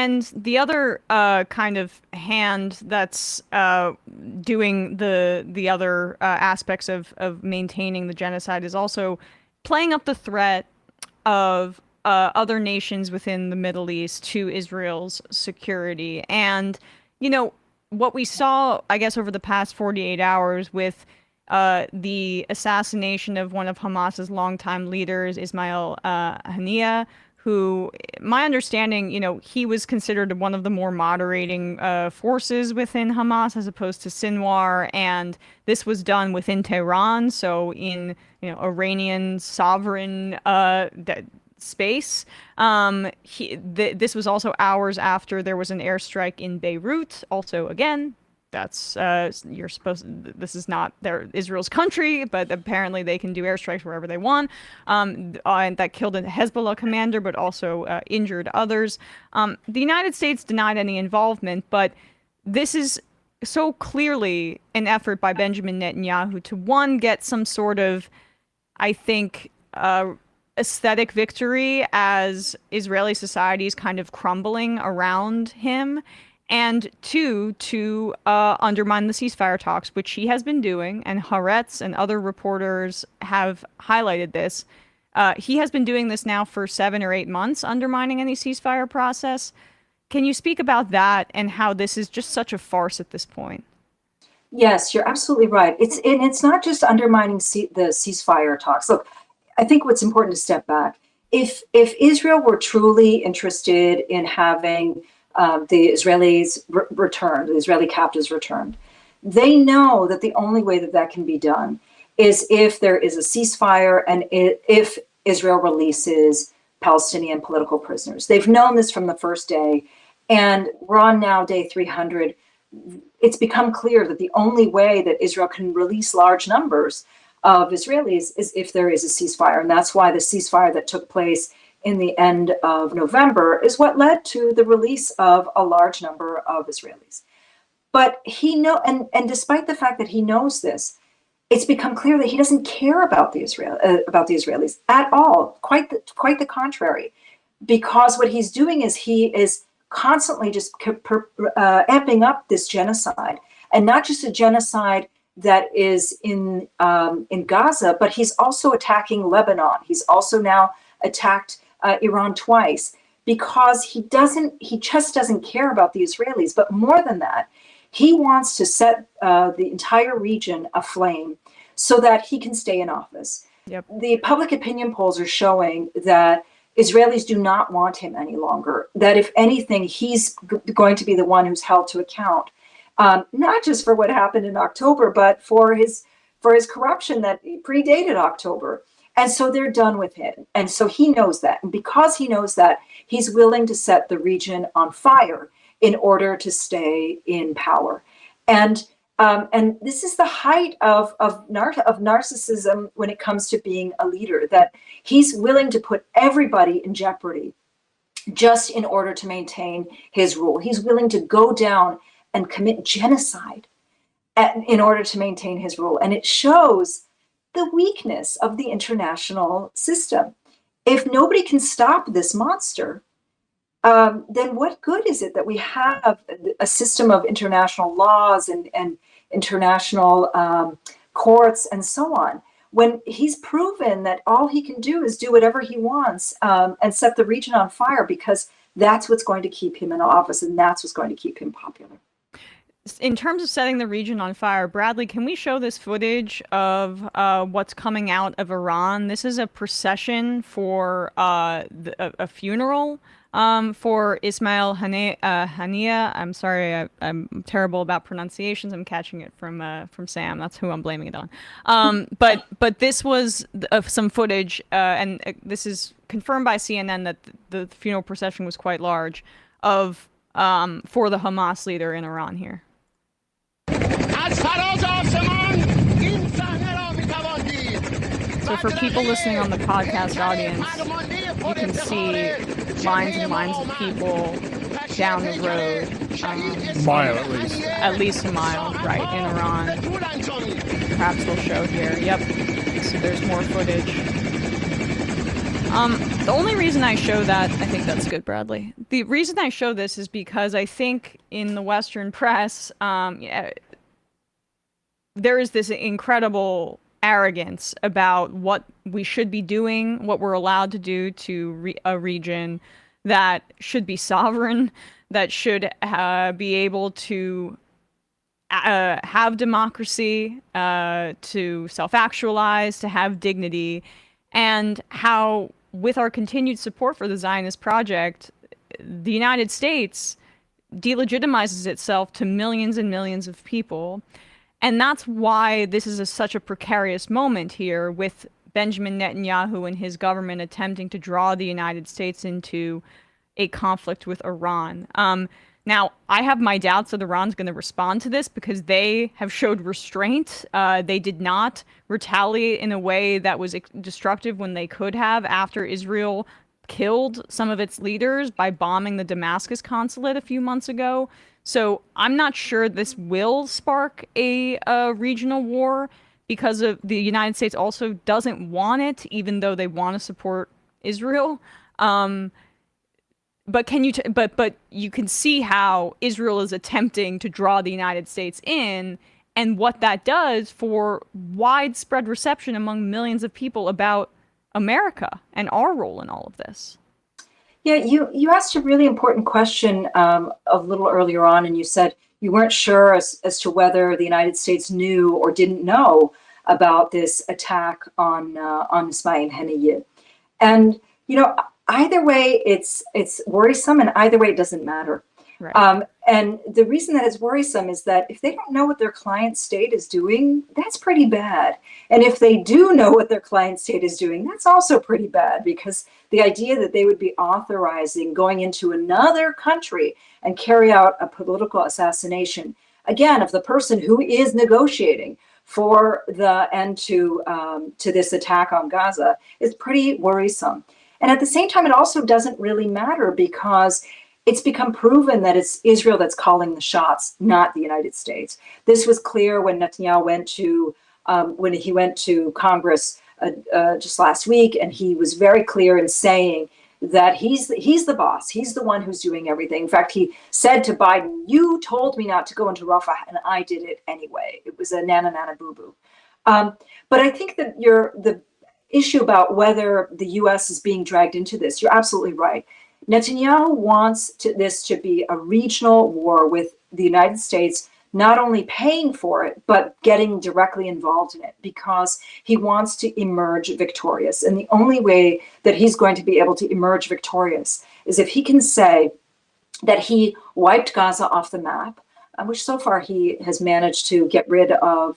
And the other kind of hand that's doing the other aspects of maintaining the genocide is also playing up the threat of other nations within the Middle East to Israel's security. And, what we saw, I guess, over the past 48 hours with the assassination of one of Hamas's longtime leaders, Ismail Haniyeh, who, my understanding, he was considered one of the more moderating forces within Hamas as opposed to Sinwar, and this was done within Tehran, so in Iranian sovereign space. This was also hours after there was an airstrike in Beirut. Also, again, that's this is not Israel's country, but apparently they can do airstrikes wherever they want. And that killed a Hezbollah commander, but also injured others. The United States denied any involvement, but this is so clearly an effort by Benjamin Netanyahu to, one, get some sort of, I think, aesthetic victory as Israeli society is kind of crumbling around him, and two, to undermine the ceasefire talks, which he has been doing, and Haaretz and other reporters have highlighted this. He has been doing this now for 7 or 8 months, undermining any ceasefire process. Can you speak about that and how this is just such a farce at this point? Yes, you're absolutely right. It's not just undermining the ceasefire talks. Look, I think what's important to step back. If Israel were truly interested in having the Israelis returned, the Israeli captives returned, they know that the only way that can be done is if there is a ceasefire and if Israel releases Palestinian political prisoners. They've known this from the first day, and we're on now day 300. It's become clear that the only way that Israel can release large numbers of Israelis is if there is a ceasefire. And that's why the ceasefire that took place in the end of November is what led to the release of a large number of Israelis. But and despite the fact that he knows this, it's become clear that he doesn't care about the Israelis at all. Quite the contrary, because what he's doing is he is constantly just amping up this genocide, and not just a genocide that is in Gaza, but he's also attacking Lebanon. He's also now attacked Iran twice, because he just doesn't care about the Israelis. But more than that, he wants to set the entire region aflame so that he can stay in office. Yep. The public opinion polls are showing that Israelis do not want him any longer, that if anything, he's going to be the one who's held to account. Not just for what happened in October, but for his corruption that predated October. And so they're done with him. And so he knows that. And because he knows that, he's willing to set the region on fire in order to stay in power. And this is the height of narcissism when it comes to being a leader, that he's willing to put everybody in jeopardy just in order to maintain his rule. He's willing to go down and commit genocide in order to maintain his rule. And it shows the weakness of the international system. If nobody can stop this monster, then what good is it that we have a system of international laws and international courts and so on, when he's proven that all he can do is do whatever he wants and set the region on fire, because that's what's going to keep him in office and that's what's going to keep him popular. In terms of setting the region on fire, Bradley, can we show this footage of what's coming out of Iran? This is a procession for a funeral for Ismail Haniyeh. I'm sorry, I'm terrible about pronunciations. I'm catching it from Sam. That's who I'm blaming it on. But this was some footage, and this is confirmed by CNN that the funeral procession was quite large of for the Hamas leader in Iran here. So for people listening on the podcast audience, you can see lines and lines of people down the road. Mile at least. At least a mile, right, in Iran. Perhaps they'll show here. Yep. So there's more footage. The only reason I show that, I think that's good, Bradley. The reason I show this is because I think in the Western press, yeah, there is this incredible arrogance about what we should be doing, what we're allowed to do to a region that should be sovereign, that should be able to have democracy, to self-actualize, to have dignity, and how, with our continued support for the Zionist project, the United States delegitimizes itself to millions and millions of people. And that's why this is such a precarious moment here with Benjamin Netanyahu and his government attempting to draw the United States into a conflict with Iran. Now, I have my doubts that Iran's going to respond to this because they have showed restraint. They did not retaliate in a way that was destructive when they could have after Israel killed some of its leaders by bombing the Damascus consulate a few months ago. So I'm not sure this will spark a regional war because of the United States also doesn't want it, even though they want to support Israel. But but you can see how Israel is attempting to draw the United States in, and what that does for widespread reception among millions of people about America and our role in all of this. Yeah, you asked a really important question a little earlier on, and you said you weren't sure as to whether the United States knew or didn't know about this attack on Ismail Haniyeh. And either way, it's worrisome, and either way, it doesn't matter. Right. And the reason that it's worrisome is that if they don't know what their client state is doing, that's pretty bad. And if they do know what their client state is doing, that's also pretty bad, because the idea that they would be authorizing going into another country and carry out a political assassination, again, of the person who is negotiating for the end to this attack on Gaza is pretty worrisome. And at the same time, it also doesn't really matter because it's become proven that it's Israel that's calling the shots, not the United States. This was clear when Netanyahu went to Congress just last week, and he was very clear in saying that he's the boss. He's the one who's doing everything. In fact, he said to Biden, "You told me not to go into Rafah, and I did it anyway." It was a nana nana boo boo. But I think that the issue about whether the U.S. is being dragged into this, you're absolutely right. Netanyahu wants this to be a regional war with the United States not only paying for it, but getting directly involved in it, because he wants to emerge victorious. And the only way that he's going to be able to emerge victorious is if he can say that he wiped Gaza off the map, which so far he has managed to get rid of.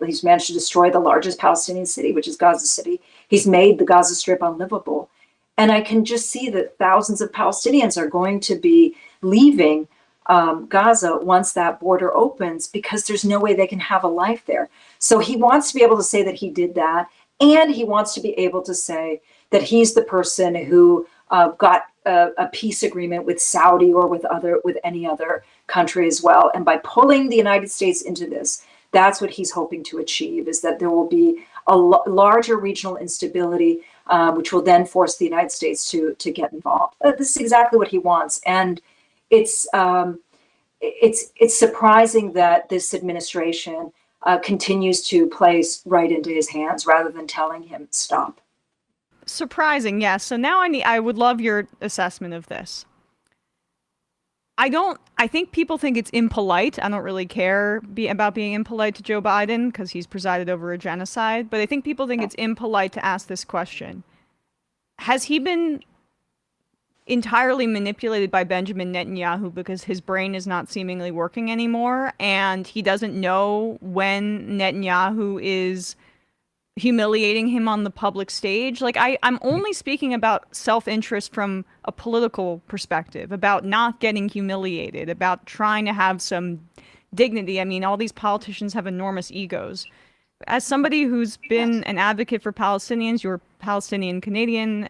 He's managed to destroy the largest Palestinian city, which is Gaza City. He's made the Gaza Strip unlivable. And I can just see that thousands of Palestinians are going to be leaving Gaza once that border opens, because there's no way they can have a life there. So he wants to be able to say that he did that. And he wants to be able to say that he's the person who got a peace agreement with Saudi or with any other country as well. And by pulling the United States into this, that's what he's hoping to achieve, is that there will be a larger regional instability, which will then force the United States to get involved. This is exactly what he wants. And it's surprising that this administration continues to place right into his hands rather than telling him stop. Surprising, yes. So now I would love your assessment of this. I think people think it's impolite. I don't really care about being impolite to Joe Biden because he's presided over a genocide, but I think people think it's impolite to ask this question. Has he been entirely manipulated by Benjamin Netanyahu because his brain is not seemingly working anymore, and he doesn't know when Netanyahu is humiliating him on the public stage? Like, I'm only speaking about self-interest from a political perspective, about not getting humiliated, about trying to have some dignity. I mean, all these politicians have enormous egos. As somebody who's been an advocate for Palestinians, you're Palestinian Canadian,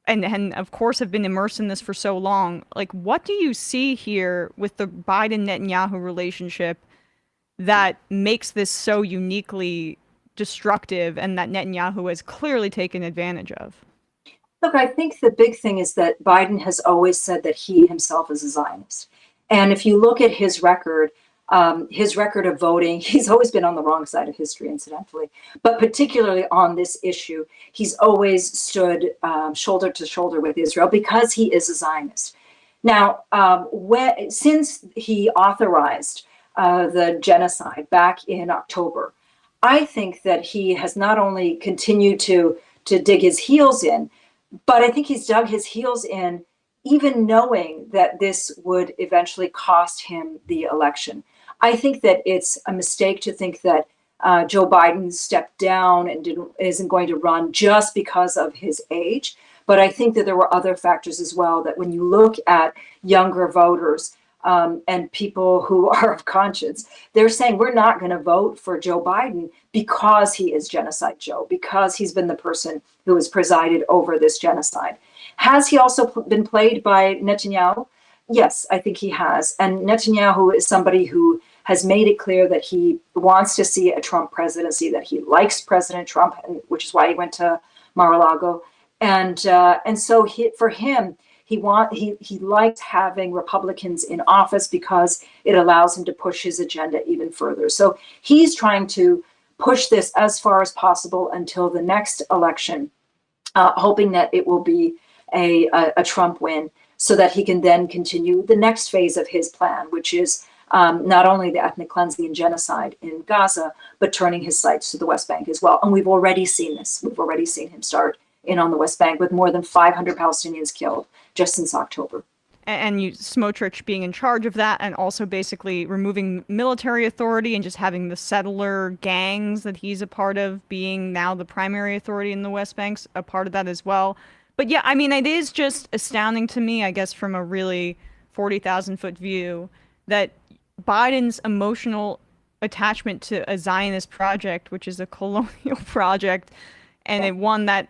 and of course have been immersed in this for so long. Like, what do you see here with the Biden-Netanyahu relationship that makes this so uniquely destructive and that Netanyahu has clearly taken advantage of? Look, I think the big thing is that Biden has always said that he himself is a Zionist. And if you look at his record of voting, he's always been on the wrong side of history, incidentally. But particularly on this issue, he's always stood shoulder to shoulder with Israel because he is a Zionist. Now, since he authorized the genocide back in October, I think that he has not only continued to dig his heels in, but I think he's dug his heels in even knowing that this would eventually cost him the election. I think that it's a mistake to think that Joe Biden stepped down and isn't going to run just because of his age. But I think that there were other factors as well, that when you look at younger voters and people who are of conscience, they're saying we're not going to vote for Joe Biden because he is Genocide Joe, because he's been the person who has presided over this genocide. Has he also been played by Netanyahu? Yes, I think he has. And Netanyahu is somebody who has made it clear that he wants to see a Trump presidency, that he likes President Trump, which is why he went to Mar-a-Lago. And so for him, he likes having Republicans in office because it allows him to push his agenda even further. So he's trying to push this as far as possible until the next election, hoping that it will be a Trump win, so that he can then continue the next phase of his plan, which is not only the ethnic cleansing and genocide in Gaza, but turning his sights to the West Bank as well. And we've already seen this. We've already seen him start in on the West Bank with more than 500 Palestinians killed just since October. And Smotrich being in charge of that, and also basically removing military authority and just having the settler gangs that he's a part of being now the primary authority in the West Bank's a part of that as well. But yeah, I mean, it is just astounding to me, I guess, from a really 40,000-foot view, that Biden's emotional attachment to a Zionist project, which is a colonial project, and one that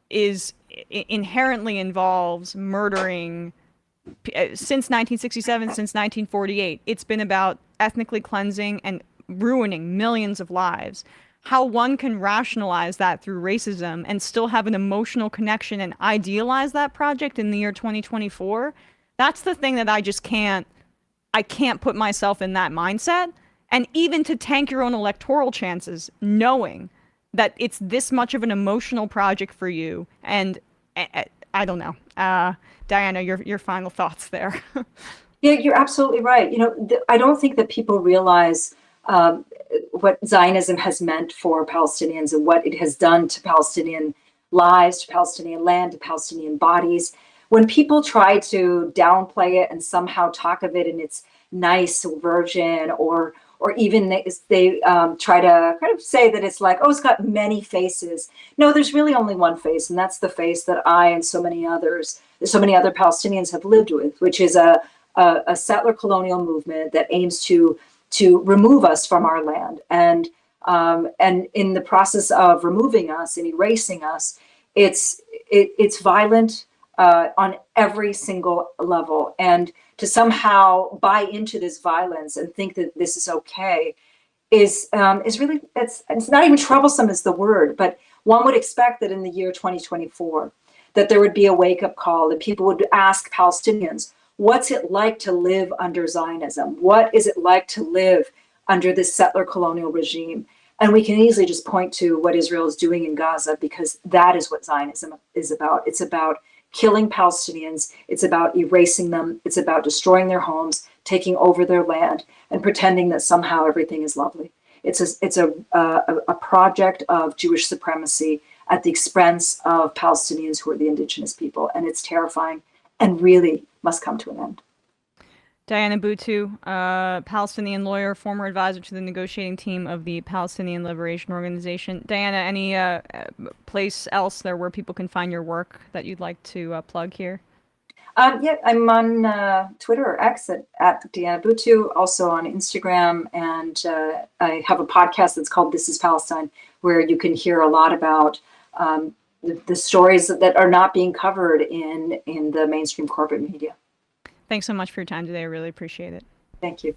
is inherently involves murdering since 1967, since 1948. It's been about ethnically cleansing and ruining millions of lives. How one can rationalize that through racism and still have an emotional connection and idealize that project in the year 2024, that's the thing that I can't put myself in that mindset. And even to tank your own electoral chances, knowing that it's this much of an emotional project for you. And I don't know. Diana, your final thoughts there. Yeah, you're absolutely right. I don't think that people realize what Zionism has meant for Palestinians and what it has done to Palestinian lives, to Palestinian land, to Palestinian bodies. When people try to downplay it and somehow talk of it in its nice version, or even they try to kind of say that it's like, oh, it's got many faces. No, there's really only one face, and that's the face that I and so many other Palestinians have lived with, which is a settler colonial movement that aims to remove us from our land. And in the process of removing us and erasing us, it's violent on every single level. And to somehow buy into this violence and think that this is okay is really, it's not even troublesome is the word, but one would expect that in the year 2024, that there would be a wake-up call, that people would ask Palestinians, what's it like to live under Zionism? What is it like to live under this settler colonial regime? And we can easily just point to what Israel is doing in Gaza, because that is what Zionism is about. It's about killing Palestinians. It's about erasing them. It's about destroying their homes, taking over their land, and pretending that somehow everything is lovely. It's a project of Jewish supremacy at the expense of Palestinians, who are the indigenous people. And it's terrifying and really must come to an end. Diana Buttu, Palestinian lawyer, former advisor to the negotiating team of the Palestinian Liberation Organization. Diana, any place else there where people can find your work that you'd like to plug here? Yeah, I'm on Twitter or X at Diana Buttu, also on Instagram, and I have a podcast that's called This is Palestine, where you can hear a lot about the stories that are not being covered in the mainstream corporate media. Thanks so much for your time today. I really appreciate it. Thank you.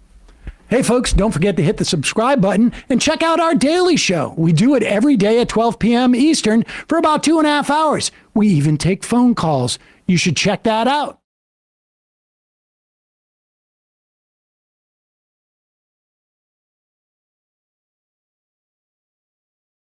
Hey, folks, don't forget to hit the subscribe button and check out our daily show. We do it every day at 12 p.m. Eastern for about 2.5 hours. We even take phone calls. You should check that out.